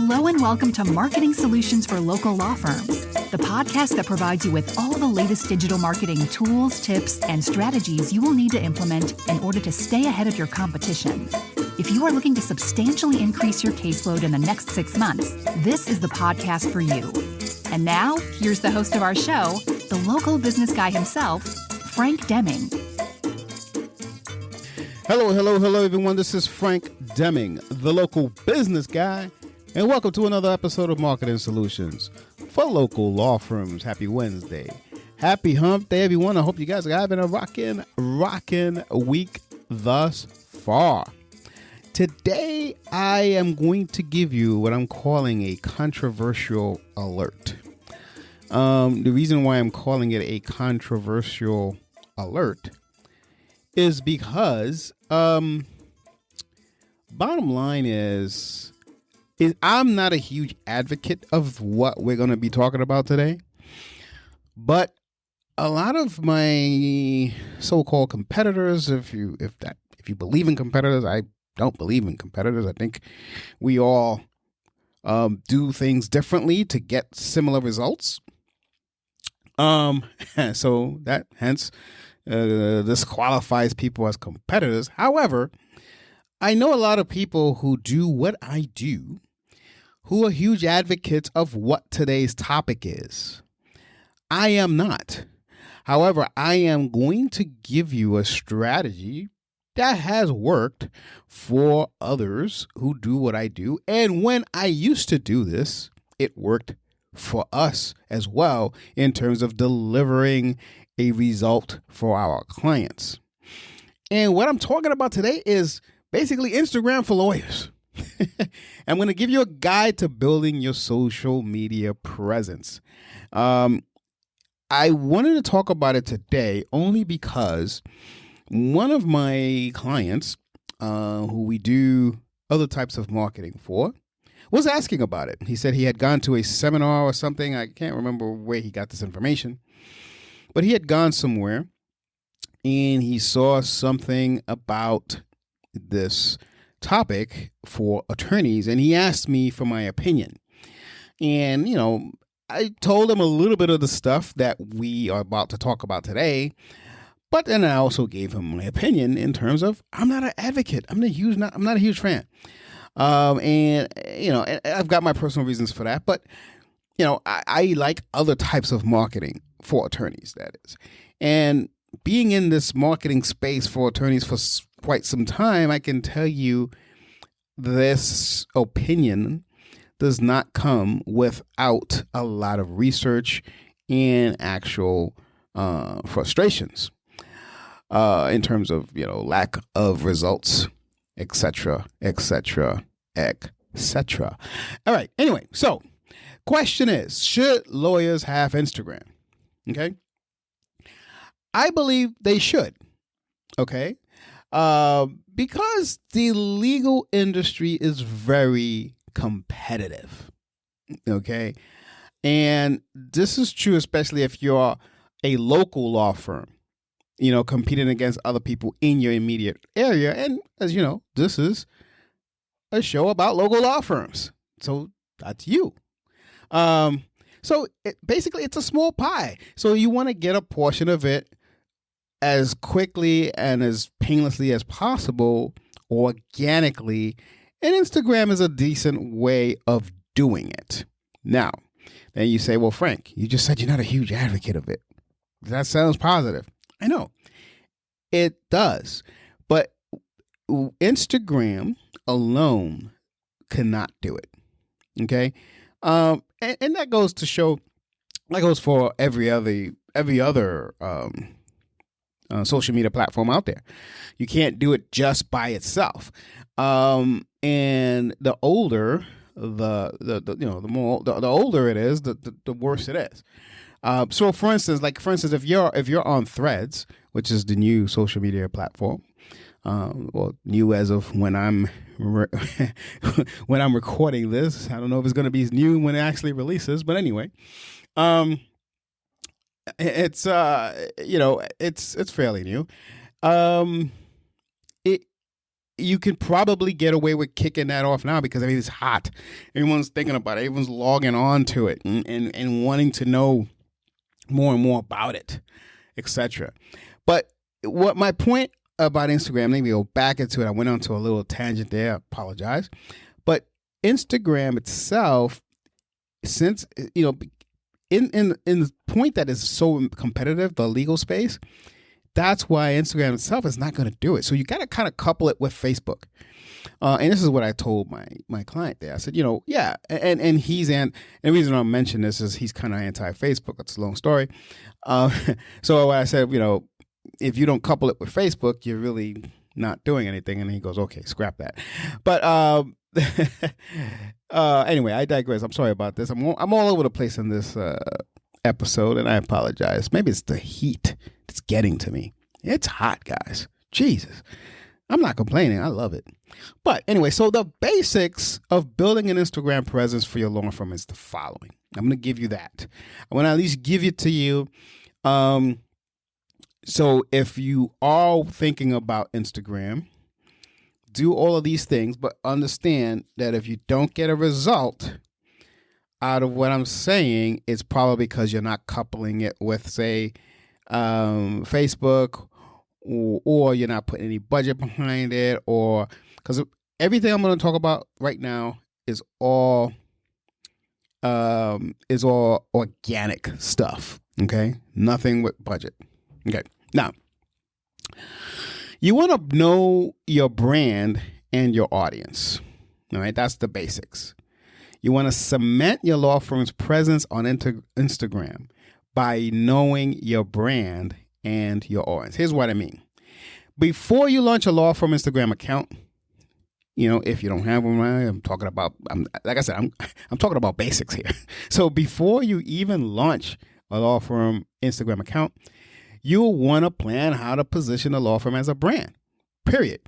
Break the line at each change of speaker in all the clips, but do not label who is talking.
Hello and welcome to Marketing Solutions for Local Law Firms, the podcast that provides you with all the latest digital marketing tools, tips, and strategies you will need to implement in order to stay ahead of your competition. If you are looking to substantially increase your caseload in the next 6 months, this is the podcast for you. And now, here's the host of our show, the local business guy himself, Frank Deming.
Hello, everyone. This is Frank Deming, the local business guy, and welcome to another episode of Marketing Solutions for Local Law Firms. Happy Wednesday. Happy Hump Day, everyone. I hope you guys are having a rockin' week thus far. Today, I am going to give you what I'm calling a controversial alert. The reason why I'm calling it a controversial alert is because bottom line is I'm not a huge advocate of what we're going to be talking about today, but a lot of my so-called competitors, if you believe in competitors, I don't believe in competitors. I think we all do things differently to get similar results. So that hence disqualifies people as competitors. However, I know a lot of people who do what I do who are huge advocates of what today's topic is. I am not. However, I am going to give you a strategy that has worked for others who do what I do. And when I used to do this, it worked for us as well in terms of delivering a result for our clients. And what I'm talking about today is basically Instagram for lawyers. I'm going to give you a guide to building your social media presence. I wanted to talk about it today only because one of my clients, who we do other types of marketing for, was asking about it. He said he had gone to a seminar or something. I can't remember where he got this information, but he had gone somewhere and he saw something about this topic for attorneys, and he asked me for my opinion. And, I told him a little bit of the stuff that we are about to talk about today, but then I also gave him my opinion in terms of I'm not an advocate. I'm not a huge fan. And I've got my personal reasons for that, but I like other types of marketing for attorneys, that is. And being in this marketing space for attorneys for quite some time, I can tell you this opinion does not come without a lot of research and actual frustrations in terms of lack of results, etc., etc., etc. All right. Anyway, so question is, should lawyers have Instagram? Okay. I believe they should. Okay. Because the legal industry is very competitive. Okay. And this is true, especially if you're a local law firm, competing against other people in your immediate area. And as you know, this is a show about local law firms. So that's you. So basically it's a small pie. So you want to get a portion of it as quickly and as painlessly as possible, organically, and Instagram is a decent way of doing it. Now, then you say, well, Frank, you just said you're not a huge advocate of it. That sounds positive. I know. It does. But Instagram alone cannot do it. Okay? And that goes to show, that goes for every other social media platform out there. You can't do it just by itself. And the older the older it is, the worse it is. So for instance, if you're on Threads, which is the new social media platform, new as of when I'm recording this. I don't know if it's going to be new when it actually releases, but anyway, it's fairly new. you can probably get away with kicking that off now because it's hot. Everyone's thinking about it. Everyone's logging on to it and wanting to know more and more about it, etc. But what my point about Instagram, let me go back into it. I went on to a little tangent there. I apologize. But Instagram itself, since, in the point that is so competitive, the legal space, that's why Instagram itself is not going to do it. So you got to kind of couple it with Facebook. And this is what I told my client there. I said, yeah, and the reason I'm mentioning this is he's kind of anti-Facebook. That's a long story. So I said, if you don't couple it with Facebook, you're really not doing anything. And he goes, okay, scrap that. But anyway, I digress. I'm sorry about this. I'm all over the place in this episode, and I apologize. Maybe it's the heat that's getting to me. It's hot, guys. Jesus. I'm not complaining. I love it. But anyway, so the basics of building an Instagram presence for your law firm is the following. I'm going to give you that. I want to at least give it to you. So if you are thinking about Instagram, do all of these things, but understand that if you don't get a result out of what I'm saying, it's probably because you're not coupling it with, say, Facebook, or you're not putting any budget behind it, or because everything I'm going to talk about right now is all organic stuff. Okay, nothing with budget. Okay, now you want to know your brand and your audience. All right, that's the basics. You want to cement your law firm's presence on Instagram by knowing your brand and your audience. Here's what I mean. Before you launch a law firm Instagram account, if you don't have one, I'm talking about basics here. So before you even launch a law firm Instagram account, you'll want to plan how to position the law firm as a brand, period.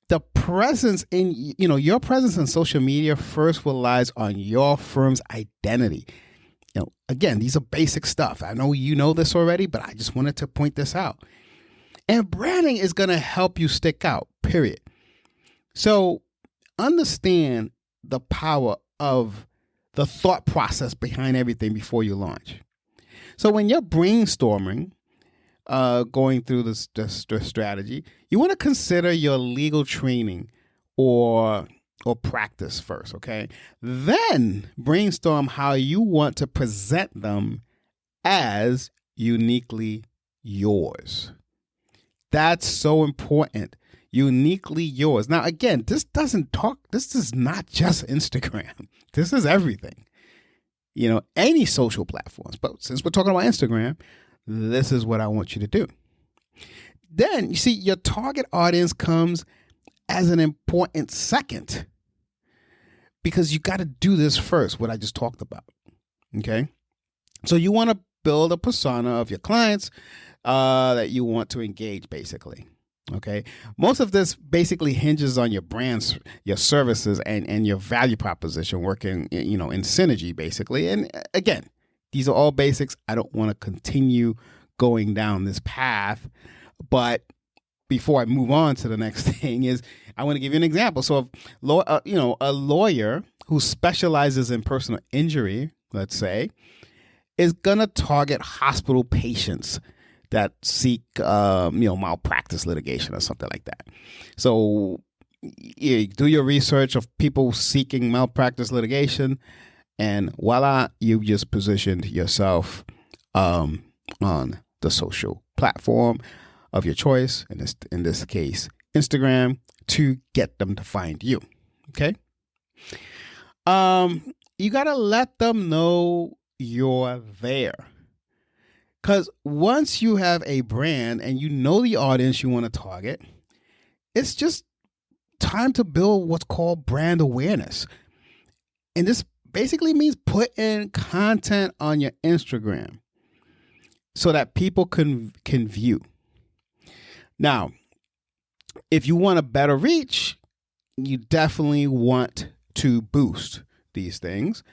The presence in, your presence in social media first relies on your firm's identity. Again, these are basic stuff. I know you know this already, but I just wanted to point this out. And branding is going to help you stick out, period. So understand the power of the thought process behind everything before you launch. So when you're brainstorming, going through this strategy, you want to consider your legal training or practice first, okay? Then brainstorm how you want to present them as uniquely yours. That's so important. Uniquely yours. Now, again, this is not just Instagram. This is everything. Any social platforms. But since we're talking about Instagram, this is what I want you to do. Then, you see, your target audience comes as an important second, because you got to do this first, what I just talked about. Okay? So you want to build a persona of your clients that you want to engage, basically. Okay? Most of this basically hinges on your brands, your services, and your value proposition working, in synergy, basically. And again, these are all basics. I don't want to continue going down this path, but before I move on to the next thing I want to give you an example. So, a lawyer who specializes in personal injury, let's say, is going to target hospital patients that seek, malpractice litigation or something like that. So, you do your research of people seeking malpractice litigation, and voila, you've just positioned yourself on the social platform of your choice, in this case, Instagram, to get them to find you. Okay? You got to let them know you're there. Because once you have a brand and you know the audience you want to target, it's just time to build what's called brand awareness. And this basically means putting content on your Instagram so that people can view. Now, if you want a better reach, you definitely want to boost these things.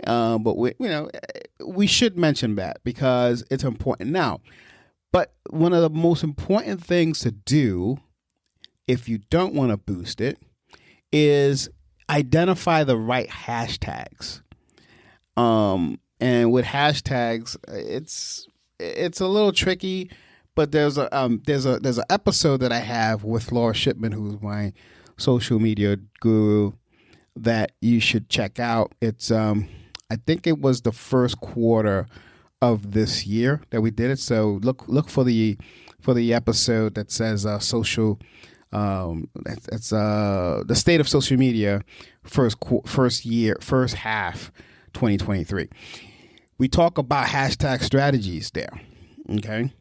But we should mention that because it's important now. But one of the most important things to do if you don't want to boost it, is identify the right hashtags. And with hashtags, it's a little tricky, but there's an episode that I have with Laura Shipman, who's my social media guru, that you should check out. It's I think it was the first quarter of this year that we did it. So look for the episode that says social. It's the state of social media first half 2023. We talk about hashtag strategies there. Okay,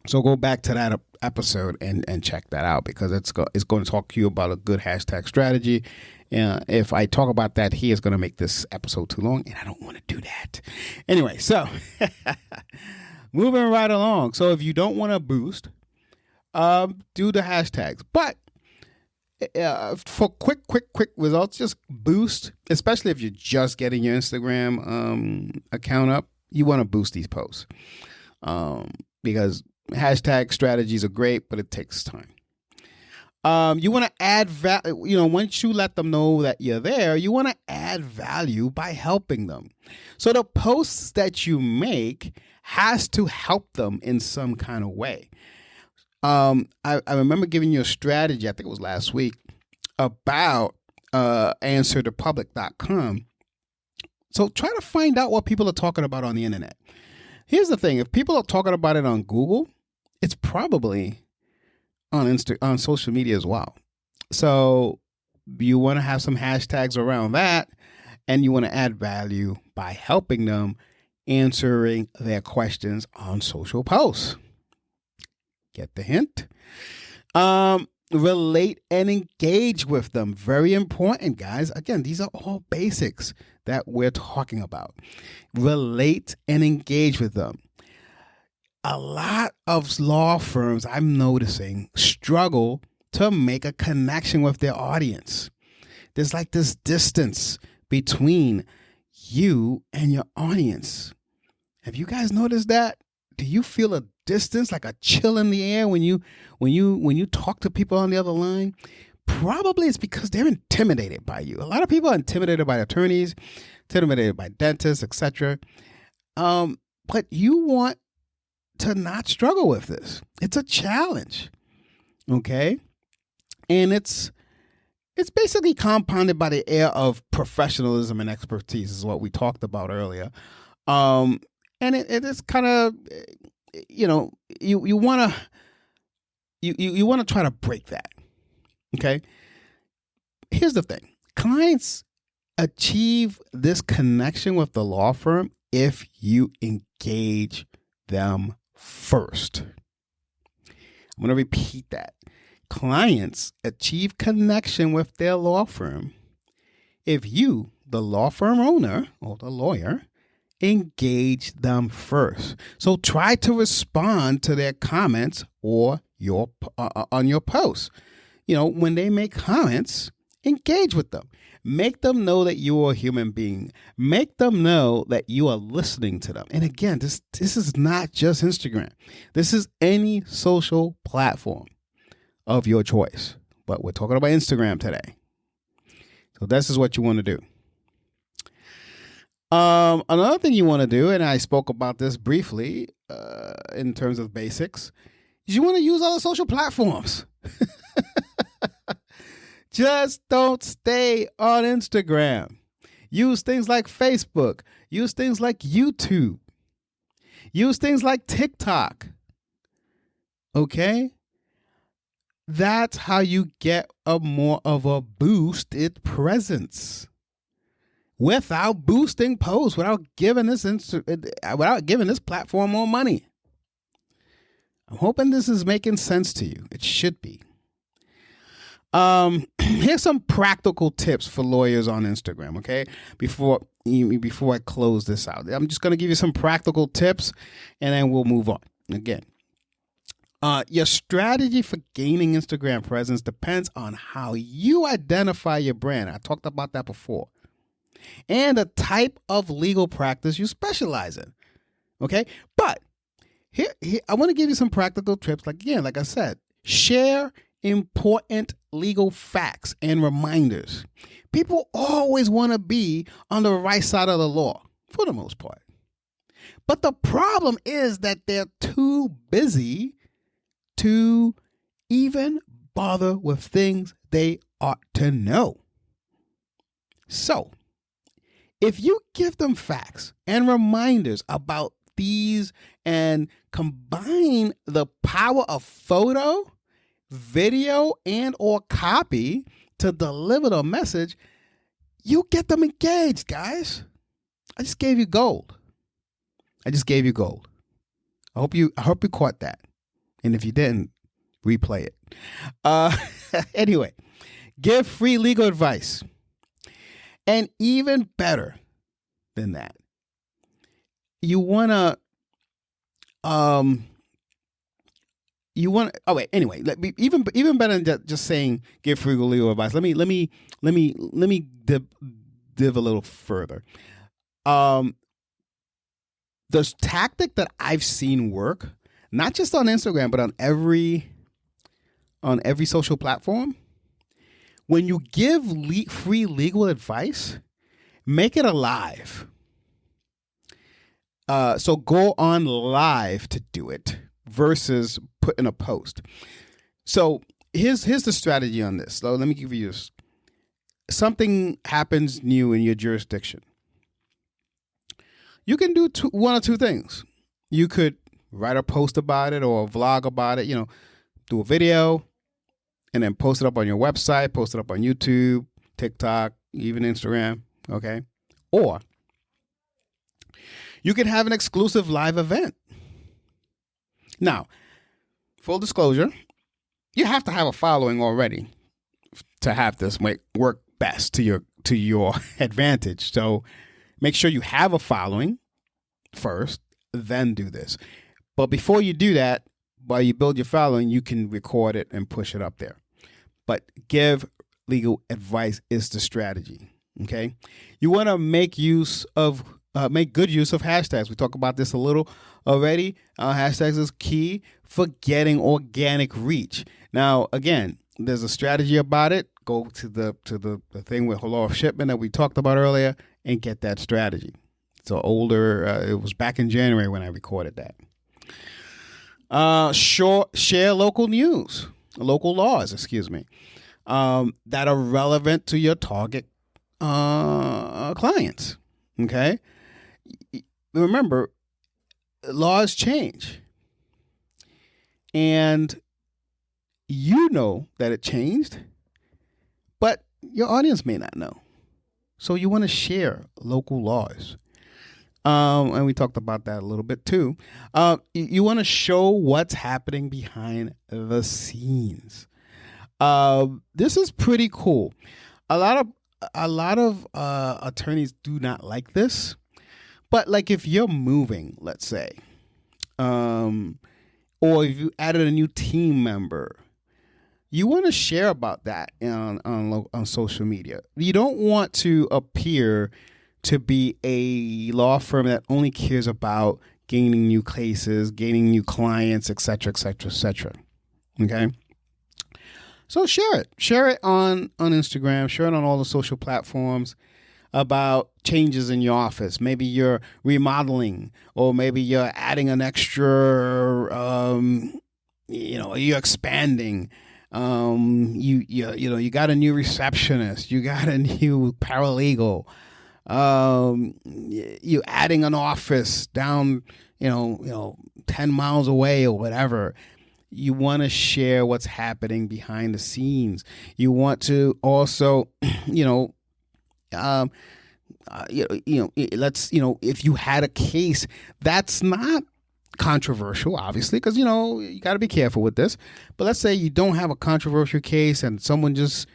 so go back to that episode and check that out, because it's going to talk to you about a good hashtag strategy. If I talk about that here, it's going to make this episode too long, and I don't want to do that. Anyway, so moving right along. So if you don't want to boost, do the hashtags. But for quick results, just boost, especially if you're just getting your Instagram account up. You want to boost these posts because hashtag strategies are great, but it takes time. You want to add value. Once you let them know that you're there, you want to add value by helping them. So the posts that you make has to help them in some kind of way. I remember giving you a strategy, I think it was last week, about answerthepublic.com. So try to find out what people are talking about on the internet. Here's the thing. If people are talking about it on Google, it's probably on social media as well. So you want to have some hashtags around that, and you want to add value by helping them answering their questions on social posts. Get the hint? Relate and engage with them. Very important, guys. Again, these are all basics that we're talking about. Relate and engage with them. A lot of law firms, I'm noticing, struggle to make a connection with their audience. There's like this distance between you and your audience. Have you guys noticed that? Do you feel a distance, like a chill in the air when you talk to people on the other line? Probably it's because they're intimidated by you. A lot of people are intimidated by attorneys, intimidated by dentists, etc. But you want to not struggle with this. It's a challenge, okay? And it's basically compounded by the air of professionalism and expertise, is what we talked about earlier. And it is kind of, you want to try to break that, okay? Here's the thing. Clients achieve this connection with the law firm if you engage them first. I'm going to repeat that. Clients achieve connection with their law firm if you, the law firm owner or the lawyer, engage them first. So try to respond to their comments or on your posts. When they make comments, engage with them. Make them know that you are a human being. Make them know that you are listening to them. And again, this is not just Instagram. This is any social platform of your choice. But we're talking about Instagram today. So this is what you want to do. Another thing you want to do, and I spoke about this briefly in terms of basics, is you want to use other social platforms. Just don't stay on Instagram. Use things like Facebook. Use things like YouTube. Use things like TikTok. Okay? That's how you get a more of a boosted presence. Without boosting posts, without giving this platform more money. I'm hoping this is making sense to you. It should be. Here's some practical tips for lawyers on Instagram, okay? Before I close this out, I'm just going to give you some practical tips, and then we'll move on. Again, your strategy for gaining Instagram presence depends on how you identify your brand. I talked about that before. And the type of legal practice you specialize in, okay? But here I want to give you some practical tips. Like I said, share important legal facts and reminders. People always want to be on the right side of the law, for the most part. But the problem is that they're too busy to even bother with things they ought to know. So, if you give them facts and reminders about these and combine the power of photo, video, and or copy to deliver the message, you get them engaged, guys. I just gave you gold. I hope you caught that. And if you didn't, replay it. Anyway, give free legal advice. And even better than that, you want to anyway, even better than just saying give free legal advice. Let me dive a little further. The tactic that I've seen work, not just on Instagram, but on every social platform, when you give free legal advice, make it alive. So go on live to do it versus put in a post. So here's the strategy on this. So let me give you this. Something happens new in your jurisdiction. You can do one or two things. You could write a post about it or a vlog about it, do a video and then post it up on your website, post it up on YouTube, TikTok, even Instagram, okay? Or you could have an exclusive live event. Now, full disclosure, you have to have a following already to have this work best to your advantage. So make sure you have a following first, then do this. But before you do that, while you build your following, you can record it and push it up there. But give legal advice is the strategy. Okay, you want to make good use of hashtags. We talked about this a little already. Hashtags is key for getting organic reach. Now, again, there's a strategy about it. Go to the thing with law of shipment that we talked about earlier and get that strategy. It's older. It was back in January when I recorded that. Share local laws, that are relevant to your target clients. Okay. Remember, laws change. And you know that it changed, but your audience may not know. So you want to share local laws. And we talked about that a little bit too. You want to show what's happening behind the scenes. This is pretty cool. A lot of attorneys do not like this, but like if you're moving, let's say, or if you added a new team member, you want to share about that on social media. You don't want to appear to be a law firm that only cares about gaining new cases, gaining new clients, et cetera, et cetera, et cetera. Okay? So share it on Instagram, share it on all the social platforms about changes in your office. Maybe you're remodeling, or maybe you're adding an extra, you're expanding. You got a new receptionist, you got a new paralegal, you adding an office down, 10 miles away or whatever. You want to share what's happening behind the scenes. You want to also, if you had a case that's not controversial, obviously, because, you got to be careful with this. But let's say you don't have a controversial case and someone just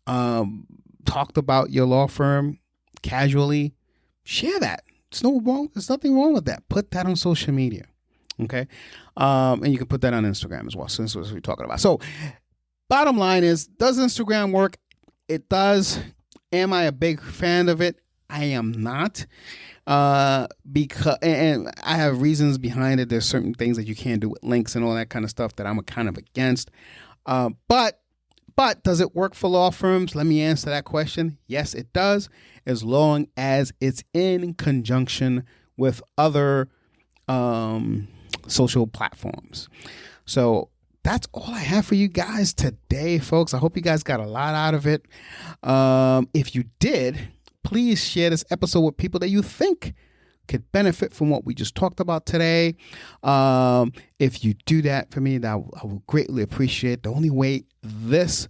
talked about your law firm casually, share that. There's nothing wrong with that. Put that on social media. Okay. And you can put that on Instagram as well. So this is what we're talking about. So bottom line is, does Instagram work? It does. Am I a big fan of it? I am not. Because I have reasons behind it. There's certain things that you can't do with links and all that kind of stuff that I'm kind of against. But does it work for law firms? Let me answer that question. Yes, it does, as long as it's in conjunction with other social platforms. So that's all I have for you guys today, folks. I hope you guys got a lot out of it. If you did, please share this episode with people that you think could benefit from what we just talked about today. If you do that for me, that I will greatly appreciate. The only way this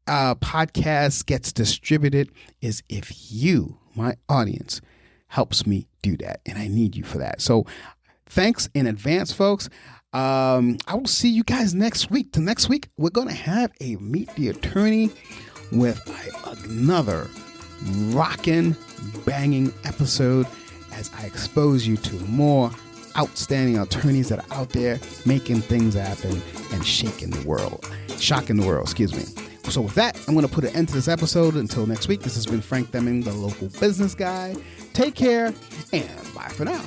podcast gets distributed is if you, my audience, helps me do that. And I need you for that. So thanks in advance, folks. I will see you guys next week. Next week, we're going to have a Meet the Attorney with another rockin', banging episode as I expose you to more outstanding attorneys that are out there making things happen and shocking the world, excuse me. So with that, I'm going to put an end to this episode. Until next week, this has been Frank Deming, the local business guy. Take care and bye for now.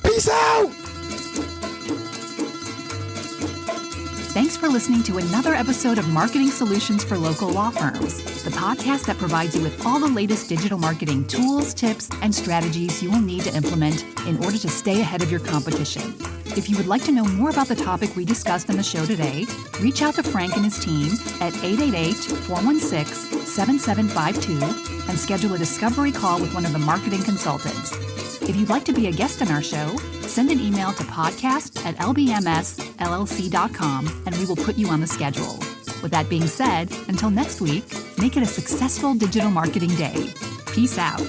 Peace out!
Thanks for listening to another episode of Marketing Solutions for Local Law Firms, the podcast that provides you with all the latest digital marketing tools, tips, and strategies you will need to implement in order to stay ahead of your competition. If you would like to know more about the topic we discussed on the show today, reach out to Frank and his team at 888-416-7752 and schedule a discovery call with one of the marketing consultants. If you'd like to be a guest on our show, send an email to podcast@lbmsllc.com and we will put you on the schedule. With that being said, until next week, make it a successful digital marketing day. Peace out.